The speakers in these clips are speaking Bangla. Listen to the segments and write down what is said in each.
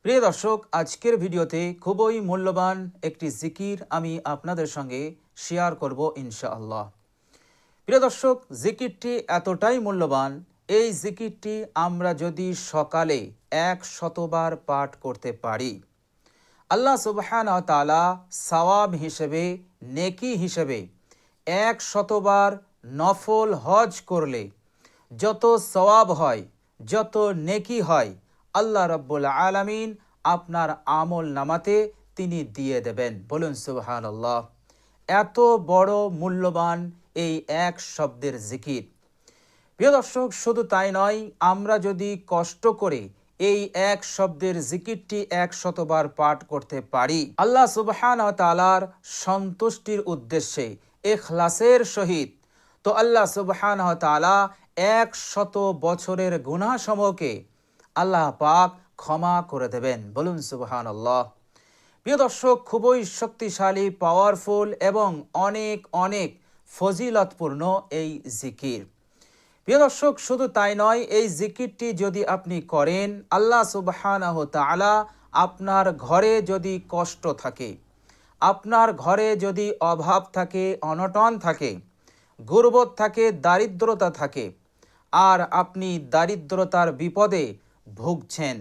প্রিয় দর্শক, আজকের ভিডিওতে খুবই মূল্যবান একটি জিকির আমি আপনাদের সঙ্গে শেয়ার করব ইনশাআল্লাহ। প্রিয় দর্শক, জিকিরটি এতটাই মূল্যবান, এই জিকিরটি আমরা যদি সকালে 100বার পাঠ করতে পারি, আল্লাহ সুবহানাহু ওয়া তাআলা সওয়াব হিসেবে, নেকি হিসেবে 100বার নফল হজ করলে যত সওয়াব হয়, যত নেকি হয়, আল্লাহ রাব্বুল আলামিন আপনার আমল নামাতে তিনি দিয়ে দেবেন। বলুন সুবহানাল্লাহ। এত বড় মূল্যবান এই এক শব্দের জিকির। প্রিয় দর্শক, শুধু তাই নয়, আমরা যদি কষ্ট করে এই এক শব্দের জিকিরটি 100বার পাঠ করতে পারি, আল্লাহ সুবহানাহু ওয়া তাআলার সন্তুষ্টির উদ্দেশ্যে ইখলাসের সহিত, তো আল্লাহ সুবহানাহু ওয়া তাআলা 100 বছরের গুনাহসমূহকে আল্লাহ পাক ক্ষমা করে দেবেন। বলুন সুবহানাল্লাহ। প্রিয় দর্শক, খুবই শক্তিশালী, পাওয়ারফুল এবং অনেক অনেক ফজিলতপূর্ণ এই জিকির। প্রিয় দর্শক, শুধু তাই নয়, এই জিকিরটি যদি আপনি করেন, আল্লাহ সুবহানাহু তাআলা আপনার ঘরে যদি কষ্ট থাকে, আপনার ঘরে যদি অভাব থাকে, অনটন থাকে, গুরবত থাকে, দারিদ্রতা থাকে, আর আপনি দারিদ্রতার বিপদে ভুগছেন,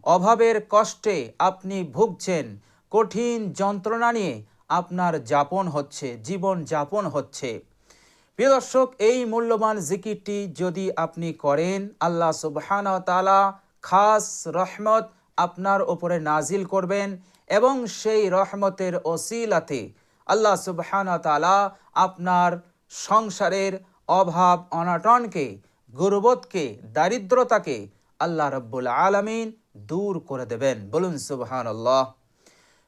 অভাবের কষ্টে আপনি ভুগছেন, কঠিন যন্ত্রণা নিয়ে আপনার যাপন হচ্ছে, জীবন যাপন হচ্ছে, প্রিয় দর্শক, এই মূল্যবান জিকিরটি যদি আপনি করেন, আল্লাহ সুবহানাহু ওয়া তাআলা খাস রহমত আপনার ওপরে নাজিল করবেন এবং সেই রহমতের ওসিলাতে আল্লাহ সুবহানাহু ওয়া তাআলা আপনার সংসারের অভাব অনটনকে, গুরবতকে, দারিদ্রতাকে আল্লাহ রাব্বুল আলামিন দূর করে দেবেন। বলুন সুবহানাল্লাহ।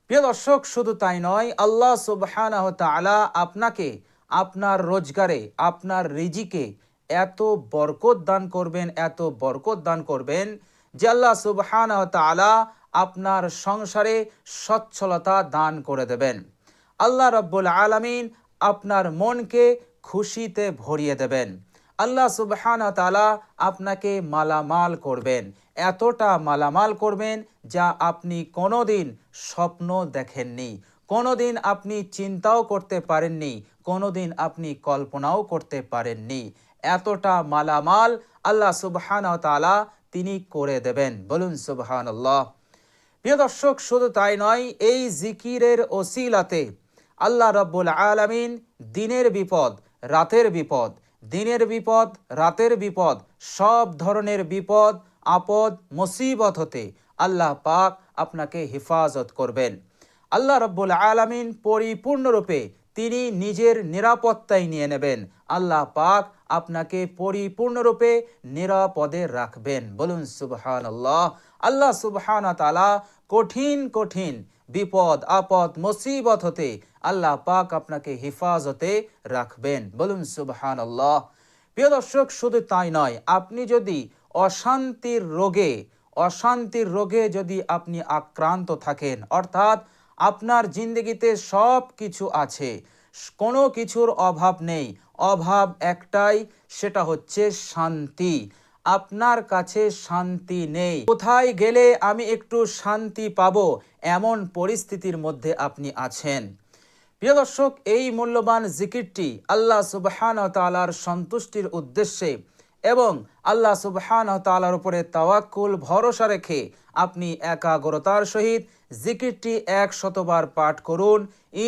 প্রিয় দর্শক, শুধু তাই নয়, আল্লাহ সুবহানাহু ওয়া তাআলা আপনাকে আপনার রোজগারে, আপনার রিজিকে এত বরকত দান করবেন, এত বরকত দান করবেন যে আল্লাহ সুবহানাহু ওয়া তাআলা আপনার সংসারে সচ্ছলতা দান করে দেবেন। আল্লাহ রাব্বুল আলামিন আপনার মনকে খুশিতে ভরিয়ে দেবেন। আল্লাহ সুবহানাহু ওয়া তাআলা আপনাকে মালামাল করবেন, এতটা মালামাল করবেন যা আপনি কোনোদিন স্বপ্ন দেখেননি, কোনোদিন আপনি চিন্তাও করতে পারেননি, কোনোদিন আপনি কল্পনাও করতে পারেননি। এতটা মালামাল আল্লাহ সুবহানাহু ওয়া তাআলা তিনি করে দেবেন। বলুন সুবহানাল্লাহ। প্রিয় দর্শক, শুধু তাই নয়, এই জিকিরের ওসিলাতে আল্লাহ রাব্বুল আলামিন দিনের বিপদ, রাতের বিপদ, দিনের বিপদ, রাতের বিপদ, সব ধরনের বিপদ, আপদ, মুসিবত হতে আল্লাহ পাক আপনাকে হেফাজত করবেন। আল্লাহ রাব্বুল আলামিন পরিপূর্ণরূপে তিনি নিজের নিরাপত্তায় নিয়ে নেবেন। আল্লাহ পাক আপনাকে পরিপূর্ণরূপে নিরাপদে রাখবেন। বলুন সুবহানাল্লাহ। আল্লাহ সুবহানাহু ওয়া তাআলা কঠিন কঠিন বিপদ, আপদ, মুসিবত হতে আল্লাহ পাক আপনাকে হেফাজতে রাখবেন। বলুন সুবহানাল্লাহ। প্রিয় দর্শক, শুধু তাই নয়, আপনি যদি অশান্তির রোগে যদি আপনি আক্রান্ত থাকেন, অর্থাৎ আপনার জিন্দগিতে সব কিছু আছে, কোনো কিছুর অভাব নেই, অভাব একটাই, সেটা হচ্ছে শান্তি। আপনার কাছে শান্তি নেই, কোথায় গেলে আমি একটু শান্তি পাবো, এমন পরিস্থিতির মধ্যে আপনি আছেন। প্রিয় দর্শক, এই মূল্যবান জিকিরটি আল্লাহ সুবহানাহু ওয়া তাআলার সন্তুষ্টির উদ্দেশ্যে এবং আল্লাহ সুবহানাহু ওয়া তাআলার উপরে তাওয়াক্কুল, ভরসা রেখে আপনি একাগ্রতার সহিত জিকিরটি 100বার পাঠ করুন।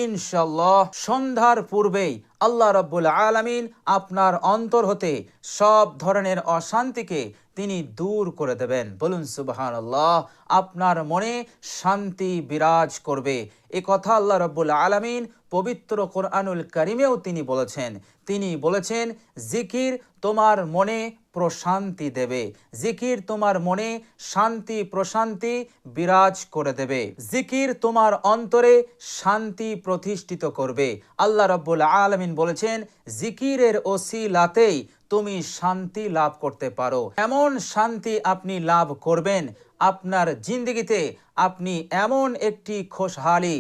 ইনশাআল্লাহ সন্ধ্যার পূর্বেই আল্লাহ রাব্বুল আলামিন আপনার অন্তর হতে সব ধরনের অশান্তিকে তিনি দূর করে দেবেন। বলুন সুবহানাল্লাহ। আপনার মনে শান্তি বিরাজ করবে। এ কথা আল্লাহ রাব্বুল আলামিন পবিত্র কোরআনুল কারিমেও তিনি বলেছেন, জিকির তোমার মনে প্রশান্তি দেবে, জিকির তোমার মনে শান্তি প্রশান্তি বিরাজ করে দেবে, জিকির তোমার অন্তরে শান্তি প্রতিষ্ঠিত করবে। আল্লাহ রাব্বুল আলামিন বলেছেন, জিকিরের ওসিলাতেই তুমি শান্তি লাভ করতে পারো। এমন শান্তি আপনি লাভ করবেন, আপনার জিন্দগিতে আপনি এমন একটি খুশহালি,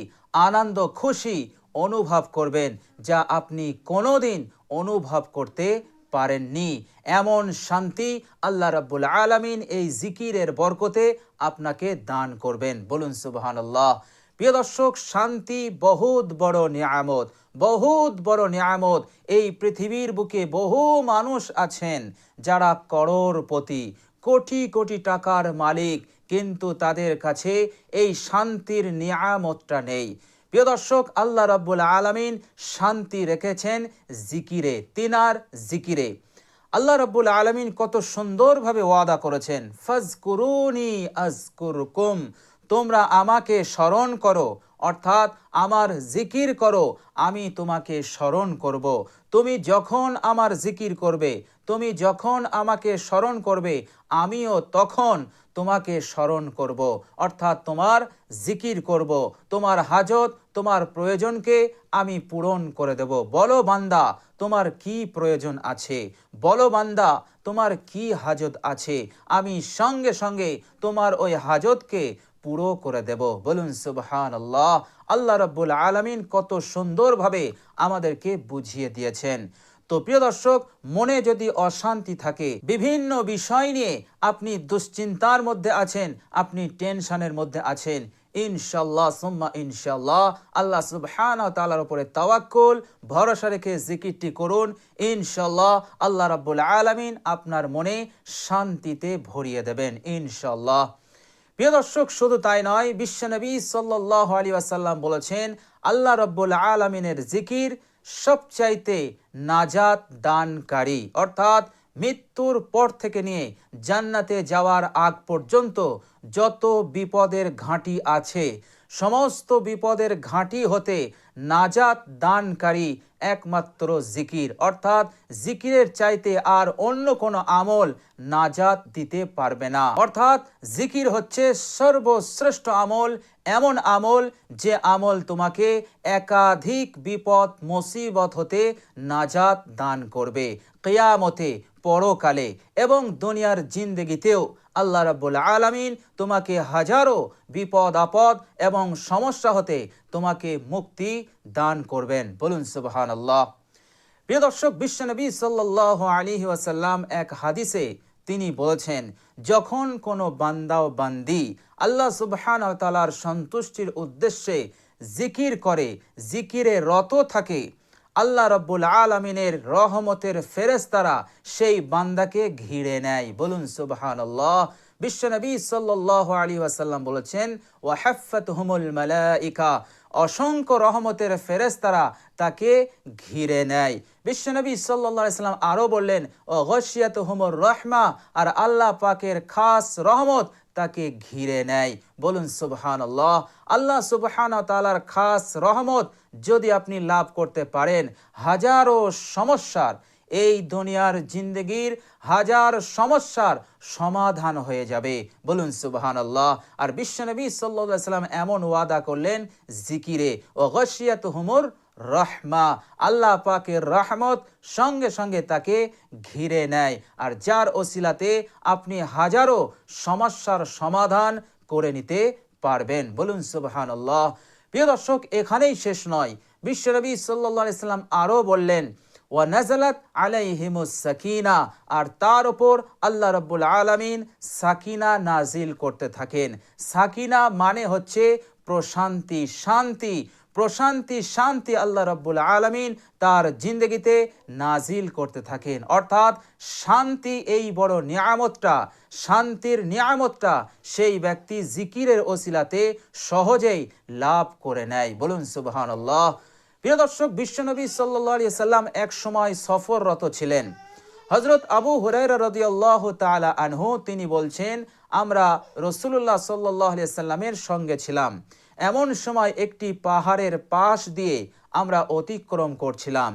আনন্দ, খুশি অনুভব করবেন যা আপনি কোনোদিন অনুভব করতে পারেননি। এমন শান্তি আল্লাহ রাব্বুল আলামিন এই জিকিরের বরকতে আপনাকে দান করবেন। বলুন সুবহানাল্লাহ। প্রিয় দর্শক, শান্তি বহুত বড় নিয়ামত, বহুত বড় নিয়ামত। এই পৃথিবীর বুকে বহু মানুষ আছেন যারা করোড়পতি, কোটি কোটি টাকার মালিক, কিন্তু তাদের কাছে এই শান্তির নিয়ামতটা নেই। প্রিয় দর্শক, আল্লাহ রাব্বুল আলামিন শান্তি রেখেছেন জিকিরে, তিনার জিকিরে। আল্লাহ রাব্বুল আলামিন কত সুন্দরভাবে ওয়াদা করেছেন, ফাজকুরুনি আযকুরকুম, তোমরা আমাকে স্মরণ করো, অর্থাৎ আমার জিকির করো, আমি তোমাকে স্মরণ করব। তুমি যখন আমার জিকির করবে, তুমি যখন আমাকে স্মরণ করবে, আমিও তখন তোমাকে স্মরণ করব, অর্থাৎ তোমার জিকির করব। তোমার হাজত, তোমার প্রয়োজনকে আমি পূরণ করে দেব। বলো বান্দা, তোমার কি প্রয়োজন আছে? বলো বান্দা, তোমার কি হাজত আছে? আমি সঙ্গে সঙ্গে তোমার ওই হাজতকে পুরো করে দেব। বলুন সুবহানাল্লাহ। আল্লাহ রাব্বুল আলামিন কত সুন্দরভাবে আমাদেরকে বুঝিয়ে দিয়েছেন। তো প্রিয় দর্শক, মনে যদি অশান্তি থাকে, বিভিন্ন বিষয় নিয়ে আপনি দুশ্চিন্তার মধ্যে আছেন, আপনি টেনশনের মধ্যে আছেন, ইনশাল্লাহ সুম্মা ইনশাল্লাহ আল্লাহ সুবহানাহু ওয়া তাআলার উপরে তাওয়াক্কুল, ভরসা রেখে জিকিরটি করুন। ইনশাল্লাহ আল্লাহ রাব্বুল আলামিন আপনার মনে শান্তিতে ভরিয়ে দেবেন ইনশাল্লাহ। প্রিয় দর্শক, শুধু তাই নয়, বিশ্বনবী সাল্লাল্লাহু আলাইহি ওয়াসাল্লাম বলেছেন, আল্লাহ রাব্বুল আলামিনের জিকির সবচাইতে নাজাত দানকারী, অর্থাৎ মৃত্যুর পর থেকে নিয়ে জান্নাতে যাওয়ার আগ পর্যন্ত যত বিপদের ঘাঁটি আছে, সমস্ত বিপদের ঘাঁটি হতে নাজাত দানকারী একমাত্র জিকির, অর্থাৎ জিকিরের চাইতে আর অন্য কোনো আমল নাজাত দিতে পারবে না। অর্থাৎ জিকির হচ্ছে সর্বশ্রেষ্ঠ আমল, এমন আমল যে আমল তোমাকে একাধিক বিপদ মুসিবত হতে নাজাত দান করবে, কিয়ামতে, পরকালে এবং দুনিয়ার জিন্দেগিতেও আল্লাহ রাব্বুল আলামিন তোমাকে হাজারো বিপদ আপদ এবং সমস্যা হতে তোমাকে মুক্তি দান করবেন। বলুন সুবহানাল্লাহ। প্রিয় দর্শক, বিশ্বনবী সাল্লাল্লাহু আলাইহি ওয়াসাল্লাম এক হাদিসে তিনি বলেছেন, যখন কোনো বান্দা ও বান্দি আল্লাহ সুবহানাহু ওয়া তাআলার সন্তুষ্টির উদ্দেশ্যে জিকির করে, জিকিরে রত থাকে, আল্লাহ রাব্বুল আলামিনের রহমতের ফেরেশতারা সেই বান্দাকে ঘিরে নেয়। বলুন সুবহানাল্লাহ। বিশ্বনবী সাল্লাল্লাহু আলাইহি ওয়াসাল্লাম বলেছেন, ওয়া হাফফাতুহুমুল মালাইকা, অসংখ্য রহমতের ফেরেশতারা তাকে ঘিরে নেয়। বিশ্বনবী সাল্লাল্লাহু আলাইহি ওয়াসাল্লাম আরও বললেন, ও গশিয়াতুহুমুর রাহমা, আর আল্লাহ পাকের খাস রহমত তাকে ঘিরে নেয়। বলুন সুবহানাল্লাহ। আল্লাহ সুবহানাহু ওয়া তাআলার খাস রহমত যদি আপনি লাভ করতে পারেন, হাজারো সমস্যার, এই দুনিয়ার জিন্দেগির হাজার সমস্যার সমাধান হয়ে যাবে। বলুন সুবহানাল্লাহ। আর বিশ্বনবী সাল্লাল্লাহু আলাইহি ওয়াসাল্লাম এমন ওয়াদা করলেন জিকিরে, ও গশিয়াতুহুমুর রহমা, আল্লাহ পাকের রহমত সঙ্গে সঙ্গে তাকে ঘিরে নেয়, আর যার ওসিলাতে আপনি হাজারো সমস্যার সমাধান করে নিতে পারবেন। বলুন সুবহানাল্লাহ। প্রিয় দর্শক, এখানেই শেষ নয়, বিশ্বনবী সাল্লাল্লাহু আলাইহি ওয়াসাল্লাম আরও বললেন, ওয়া নাযালাত আলাইহিমুস সাকিনা, আর তার উপর আল্লাহ রাব্বুল আলামিন সাকিনা নাজিল করতে থাকেন। সাকিনা মানে হচ্ছে প্রশান্তি, শান্তি। প্রশান্তি, শান্তি আল্লাহ রাব্বুল আলামিন তার জিন্দগিতে নাজিল করতে থাকেন। অর্থাৎ শান্তি, এই বড় নিয়ামতটা, শান্তির নিয়ামতটা সেই ব্যক্তি জিকিরের ওসিলাতে সহজেই লাভ করে নেয়। বলুন সুবহানাল্লাহ। প্রিয় দর্শক, বিশ্বনবী সাল্লাল্লাহু আলাইহি সাল্লাম এক সময় সফররত ছিলেন। হযরত আবু হুরায়রা রাদিয়াল্লাহু তাআলা আনহু তিনি বলছেন, আমরা রাসূলুল্লাহ সাল্লাল্লাহু আলাইহি সাল্লামের সঙ্গে ছিলাম। এমন সময় একটি পাহাড়ের পাশ দিয়ে আমরা অতিক্রম করছিলাম।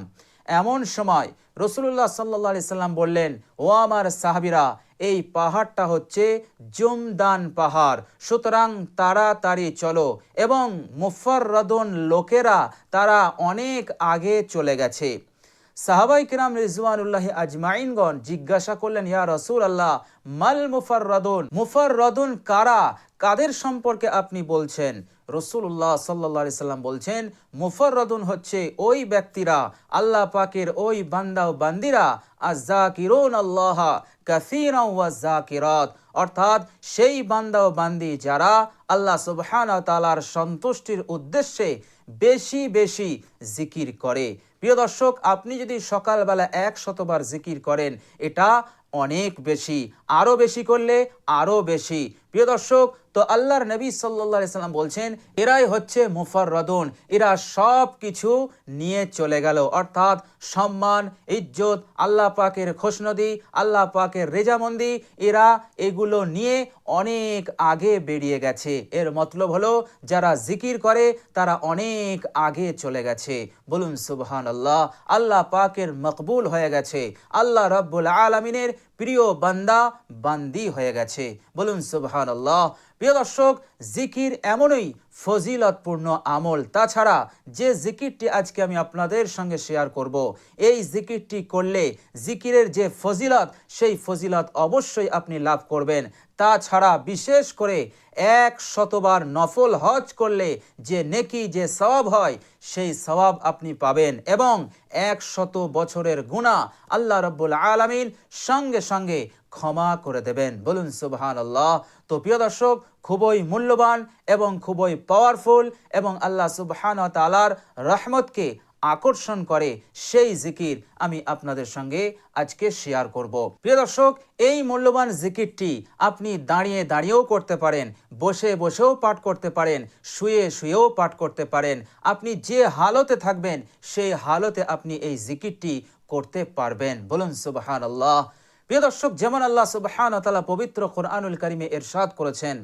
এমন সময় রাসূলুল্লাহ সাল্লাল্লাহু আলাইহি সাল্লাম বললেন, ও আমার সাহাবীরা, এই পাহাড়টা হচ্ছে জুমদান পাহাড়, সুতরাং তাড়াতাড়ি চলো, এবং মুফাররাদুন লোকেরা তারা অনেক আগে চলে গেছে। সাহাবাই কিরাম রিজওয়ানুল্লাহি আজমাইনগণ জিজ্ঞাসা করলেন, ইয়া রাসূলুল্লাহ, মাল মুফাররাদুন, মুফাররাদুন কারা, কাদের সম্পর্কে আপনি বলছেন? রাসূলুল্লাহ সাল্লাল্লাহু আলাইহি সাল্লাম বলছেন, মুফাররাদুন হচ্ছে ওই ব্যক্তিরা, আল্লাহ পাকের ওই বান্দা ও বান্দিরা, আয-যাকিরুন আল্লাহ কাসীরান ওয়া যাকিরাত, অর্থাৎ সেই বান্দা ও বান্দি যারা আল্লাহ সুবহানাহু ওয়া তাআলার সন্তুষ্টির উদ্দেশ্যে বেশি বেশি জিকির করে। প্রিয় দর্শক, আপনি যদি সকালবেলা 100 বার জিকির করেন, এটা অনেক বেশি, আরও বেশি করলে আরও বেশি। প্রিয় দর্শক, তো আল্লাহর নবী সাল্লাল্লাহু আলাইহি সাল্লাম বলছেন, এরাই হচ্ছে মুফাররাদুন, এরা সব কিছু নিয়ে চলে গেল, অর্থাৎ সম্মান, ইজ্জত, আল্লাহ পাকের খুশনদি, আল্লাহ পাকের রেজামন্দি, এরা এগুলো নিয়ে অনেক আগে বেরিয়ে গেছে। এর মতলব হলো যারা জিকির করে তারা অনেক আগে চলে গেছে। বলুন সুবহানাল্লাহ, আল্লাহ পাকের মকবুল হয়ে গেছে, আল্লাহ রাব্বুল আলামিনের প্রিয় বান্দা বান্দি হয়ে গেছে। বলুন সুবহানাল্লাহ। প্রিয় দর্শক, জিকির এমনই ফজিলতপূর্ণ আমল। তাছাড়া যে জিকিরটি আজকে আমি আপনাদের সঙ্গে শেয়ার করব, এই জিকিরটি করলে জিকিরের যে ফজিলত, সেই ফজিলত অবশ্যই আপনি লাভ করবেন। তাছাড়া বিশেষ করে 100 বার নফল হজ করলে যে নেকি, যে সওয়াব হয়, সেই সওয়াব আপনি পাবেন এবং 100 বছরের গুনাহ আল্লাহ রাব্বুল আলামিন সঙ্গে সঙ্গে ক্ষমা করে দেবেন। বলুন সুবহানাল্লাহ। তো প্রিয় দর্শক, খুবই মূল্যবান এবং খুবই পাওয়ারফুল এবং আল্লাহ সুবহানাহু ওয়া তাআলার রহমতকে আকর্ষণ করে সেই জিকির আমি আপনাদের সঙ্গে আজকে শেয়ার করব। প্রিয় দর্শক, এই মূল্যবান জিকিরটি আপনি দাঁড়িয়ে দাঁড়িয়েও করতে পারেন, বসে বসেও পাঠ করতে পারেন, শুয়ে শুয়েও পাঠ করতে পারেন। আপনি যে হালতে থাকবেন সেই হালতে আপনি এই জিকিরটি করতে পারবেন। বলুন সুবহানাল্লাহ। প্রিয় দর্শক, যেমন আল্লাহ সুবহানাহু ওয়া তাআলা পবিত্র কোরআনুল কারীমে ইরশাদ করেছেন,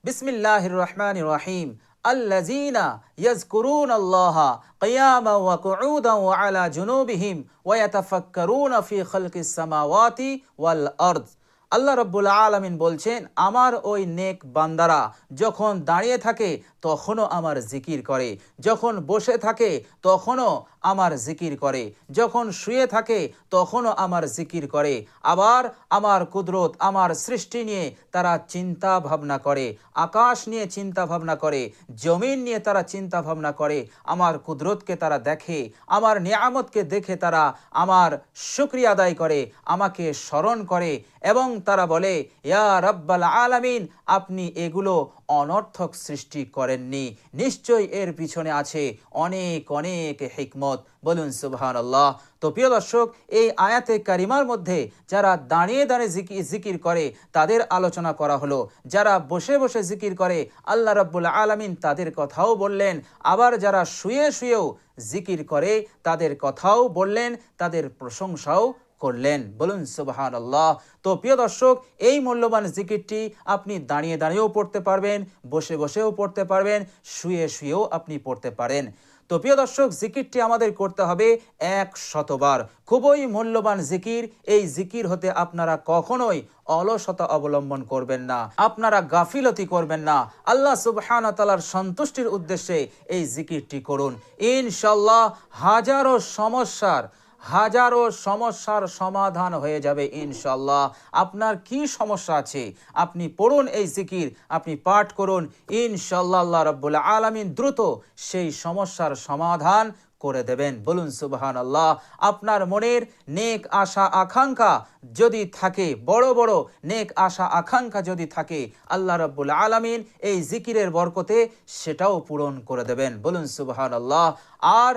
বিসমিল্লাহির রহমানির রহিম, আল্লাযীনা ইয়াযকুরুনাল্লাহা কিয়ামান ওয়া কুউদান ওয়া আলা জুনুবিহিম ওয়া ইয়াতাফাক্কারুনা ফি খালকিস সামাওয়াতি ওয়াল আরদ। আল্লাহ রাব্বুল আলামিন বলছেন, আমার ওই নেক বান্দারা যখন দাঁড়িয়ে থাকে তখনও আমার জিকির করে, যখন বসে থাকে তখনও আমার জিকির করে, যখন শুয়ে থাকে তখনও আমার জিকির করে, আবার আমার কুদরত, আমার সৃষ্টি নিয়ে তারা চিন্তা ভাবনা করে, আকাশ নিয়ে চিন্তা ভাবনা করে, জমিন নিয়ে তারা চিন্তা ভাবনা করে, আমার কুদরতকে তারা দেখে, আমার নিয়ামতকে দেখে তারা আমার শুকরিয়া আদায় করে, আমাকে স্মরণ করে এবং তারা বলে, ইয়া রাব্বাল আলামিন, আপনি এগুলো অনর্থক সৃষ্টি করেননি, নিশ্চয়ই এর পিছনে আছে অনেক অনেক হিকমত। বলুন সুবহানাল্লাহ। তো প্রিয় দর্শক, এই আয়াতে কারিমার মধ্যে যারা দাঁড়িয়ে দাঁড়িয়ে জিকির করে তাদের আলোচনা করা হলো, যারা বসে বসে জিকির করে আল্লাহ রাব্বুল আলামিন তাদের কথাও বললেন, আবার যারা শুয়ে শুয়েও জিকির করে তাদের কথাও বললেন, তাদের প্রশংসাও করলেন। বলুন সুবহানাল্লাহ। তো প্রিয় দর্শক, এই মূল্যবান জিকিরটি আপনি দাঁড়িয়ে দাঁড়িয়েও পড়তে পারবেন, বসে বসেও পড়তে পারবেন, শুয়ে শুয়েও আপনি পড়তে পারেন। তো প্রিয় দর্শক, জিকিরটি আমাদের করতে হবে 100 বার। খুবই মূল্যবান জিকির। এই জিকির হতে আপনারা কখনোই অলসতা অবলম্বন করবেন না, আপনারা গাফিলতি করবেন না। আল্লাহ সুবহানাহু ওয়া তাআলার সন্তুষ্টির উদ্দেশ্যে এই জিকিরটি করুন। ইনশাআল্লাহ হাজারো সমস্যার সমাধান হয়ে যাবে ইনশাআল্লাহ। আপনার কি সমস্যা আছে আপনি পড়ুন এই জিকির, আপনি পাঠ করুন, ইনশাআল্লাহ আল্লাহ রাব্বুল আলামিন দ্রুত সেই সমস্যার সমাধান করে দেবেন। বলুন সুবহানাল্লাহ। আপনার মনের নেক আশা আকাঙ্ক্ষা যদি থাকে, বড় বড় নেক আশা আকাঙ্ক্ষা যদি থাকে, আল্লাহ রাব্বুল আলামিন এই জিকিরের বরকতে সেটাও পূরণ করে দেবেন। বলুন সুবহানাল্লাহ। আর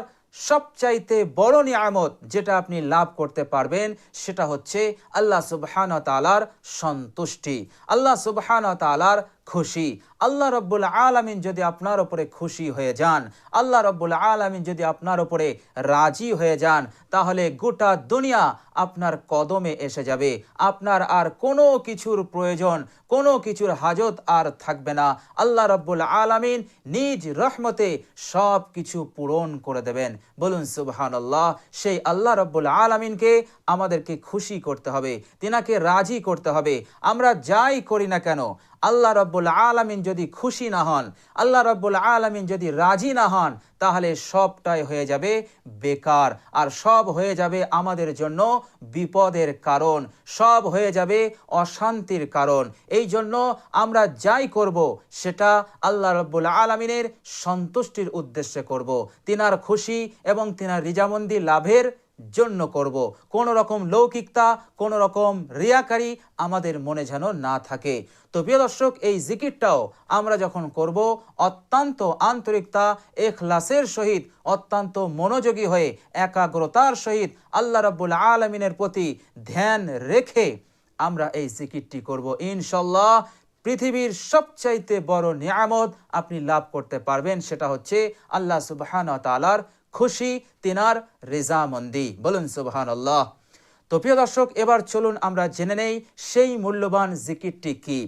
সবচাইতে বড় নিয়ামত যেটা আপনি লাভ করতে পারবেন সেটা হচ্ছে আল্লাহ সুবহানাহু ওয়া তাআলার সন্তুষ্টি, আল্লাহ সুবহানাহু ওয়া তাআলার খুশি। আল্লাহ রাব্বুল আলামিন যদি আপনার উপরে খুশি হয়ে যান, আল্লাহ রাব্বুল আলামিন যদি আপনার উপরে রাজি হয়ে যান, তাহলে গোটা দুনিয়া আপনার কদমে এসে যাবে। আপনার আর কোনো কিছুর প্রয়োজন, কোনো কিছুর হাজত আর থাকবে না। আল্লাহ রাব্বুল আলামিন নিজ রহমতে সব কিছু পূরণ করে দেবেন। বলুন সুবহানাল্লাহ। সেই আল্লাহ রাব্বুল আলামিনকে আমাদেরকে খুশি করতে হবে, তিনাকে রাজি করতে হবে। আমরা যাই করি না কেন আল্লাহ রাব্বুল আলামিন যদি খুশি না হন, আল্লাহ রাব্বুল আলামিন যদি রাজি না হন, তাহলে সবটাই হয়ে যাবে বেকার, আর সব হয়ে যাবে আমাদের জন্য বিপদের কারণ, সব হয়ে যাবে অশান্তির কারণ। এই জন্য আমরা যাই করব সেটা আল্লাহ রাব্বুল আলামিনের সন্তুষ্টির উদ্দেশ্যে করব, তিনার খুশি এবং তিনার রিজামন্দি লাভের জন্য করব। কোন রকম লৌকিকতা, কোন রকম রিয়াকারি আমাদের মনে যেন না থাকে। তো প্রিয় দর্শক, এই জিকিরটাও আমরা যখন করব অত্যন্ত আন্তরিকতা, ইখলাসের সহিত, অত্যন্ত মনোযোগী হয়ে, একাগ্রতার সহিত আল্লাহ রাব্বুল আলামিনের প্রতি ধ্যান রেখে আমরা এই জিকিরটি করব। ইনশাআল্লাহ পৃথিবীর সবচাইতে বড় নিয়ামত আপনি লাভ করতে পারবেন, সেটা হচ্ছে আল্লাহ সুবহানাহু ওয়া তাআলার খুশি, তিনার রেজামন্দি। বলুন সুবহানাল্লাহ। তো প্রিয় দর্শক, এবার চলুন আমরা জেনে নেই সেই মূল্যবান জিকিরটি কি।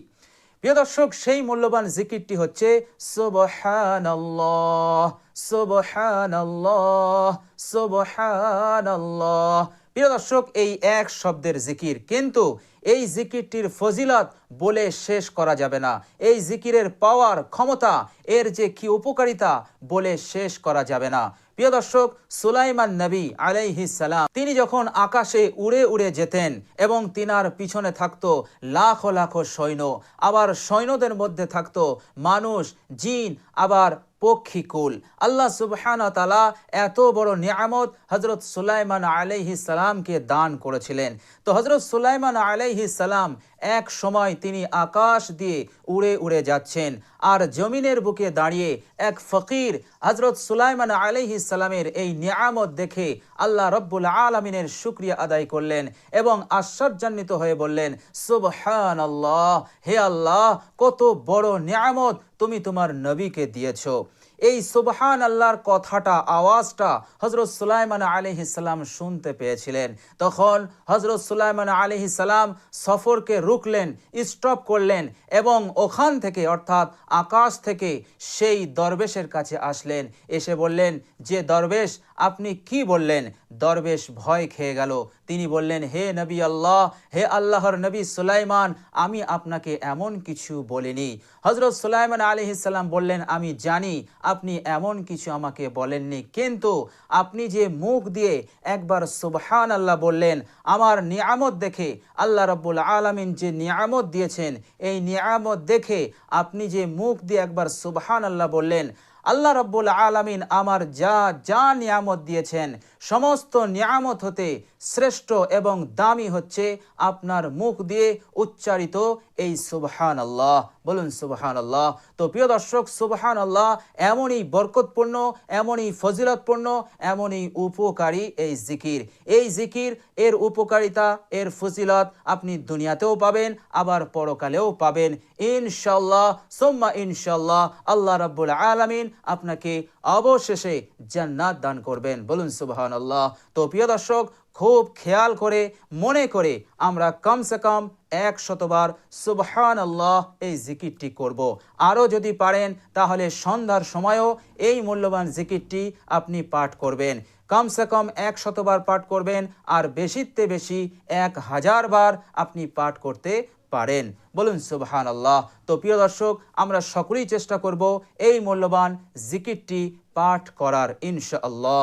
প্রিয় দর্শক, সেই মূল্যবান জিকিরটি হচ্ছে সুবহানাল্লাহ, সুবহানাল্লাহ, সুবহানাল্লাহ। প্রিয় দর্শক, এই এক শব্দের জিকির, কিন্তু এই জিকিরটির ফজিলত বলে শেষ করা যাবে না। এই জিকিরের পাওয়ার, ক্ষমতা, এর যে কি উপকারিতা বলে শেষ করা যাবে না। প্রিয় দর্শক, সুলাইমান নবী আলাইহিস সালাম তিনি যখন আকাশে উড়ে উড়ে যেতেন এবং তিনার পিছনে থাকতো লাখো লাখো সৈন্য, আবার সৈন্যদের মধ্যে থাকতো মানুষ, জিন, আবার পক্ষীকুল। আল্লাহ সুবহানাহু ওয়া তাআলা এত বড় নিয়ামত হযরত সুলাইমান আলাইহিস সালামকে দান করেছিলেন। তো হযরত সুলাইমান আলাইহিস সালাম এক সময় তিনি আকাশ দিয়ে উড়ে উড়ে যাচ্ছেন, আর জমিনের বুকে দাঁড়িয়ে এক ফকির হযরত সুলাইমান আলাইহিস সালামের এই নিয়ামত দেখে আল্লাহ রাব্বুল আলামিনের শুকরিয়া আদায় করলেন এবং আশ্চর্যান্বিত হয়ে বললেন, সুবহানাল্লাহ, হে আল্লাহ, কত বড় নিয়ামত তুমি তোমার নবীকে দিয়েছো। এই সুবহান আল্লাহর কথাটা, আওয়াজটা হযরত সুলাইমান আলাইহিস সালাম শুনতে পেয়েছিলেন। তখন হযরত সুলাইমান আলাইহিস সালাম সফরকে রুকলেন, স্টপ করলেন এবং ওখান থেকে, অর্থাৎ আকাশ থেকে সেই দরবেশের কাছে আসলেন। এসে বললেন, যে দরবেশ, আপনি কি বললেন? দরবেশ ভয় খেয়ে গেল। তিনি বললেন, হে নবী আল্লাহ, হে আল্লাহর নবী সুলাইমান, আমি আপনাকে এমন কিছু বলিনি। হযরত সুলাইমান আলাইহিস সালাম বললেন, আমি জানি আপনি এমন কিছু আমাকে বলেননি, কিন্তু আপনি যে মুখ দিয়ে একবার সুবহান আল্লাহ বললেন, আমার নিয়ামত দেখে, আল্লাহ রাব্বুল আলামিন যে নিয়ামত দিয়েছেন, এই নিয়ামত দেখে আপনি যে মুখ দিয়ে একবার সুবহান আল্লাহ বললেন, আল্লাহ রাব্বুল আলামিন আমার যা যা নিয়ামত দিয়েছেন, সমস্ত নিয়ামত হতে শ্রেষ্ঠ এবং দামি হচ্ছে আপনার মুখ দিয়ে উচ্চারিত এই সুবহানাল্লাহ। বলুন সুবহানাল্লাহ। তো প্রিয় দর্শক, সুবহানাল্লাহ এমনই বরকতপূর্ণ, এমনই ফজিলতপূর্ণ, এমনই উপকারী এই জিকির। এই জিকির, এর উপকারিতা, এর ফজিলত আপনি দুনিয়াতেও পাবেন, আবার পরকালেও পাবেন ইনশাআল্লাহ, সুম্মা ইনশাআল্লাহ। আল্লাহ রাব্বুল আলামিন আপনাকে অবশেষে জান্নাত দান করবেন। বলুন সুবহানাল্লাহ। তো প্রিয় দর্শক, খুব খেয়াল করে, মনে করে আমরা কমসে কম 100 বার সুবহানাল্লাহ এই জিকিরটি করব। আরও যদি পারেন তাহলে সন্ধ্যার সময়ও এই মূল্যবান জিকিরটি আপনি পাঠ করবেন। কমসে কম 100 বার পাঠ করবেন, আর বেশিতে বেশি 1000 বার আপনি পাঠ করতে পারেন। বলুন সুবহানাল্লাহ। তো প্রিয় দর্শক, আমরা সকলেই চেষ্টা করব এই মূল্যবান জিকিরটি পাঠ করার ইনশাআল্লাহ।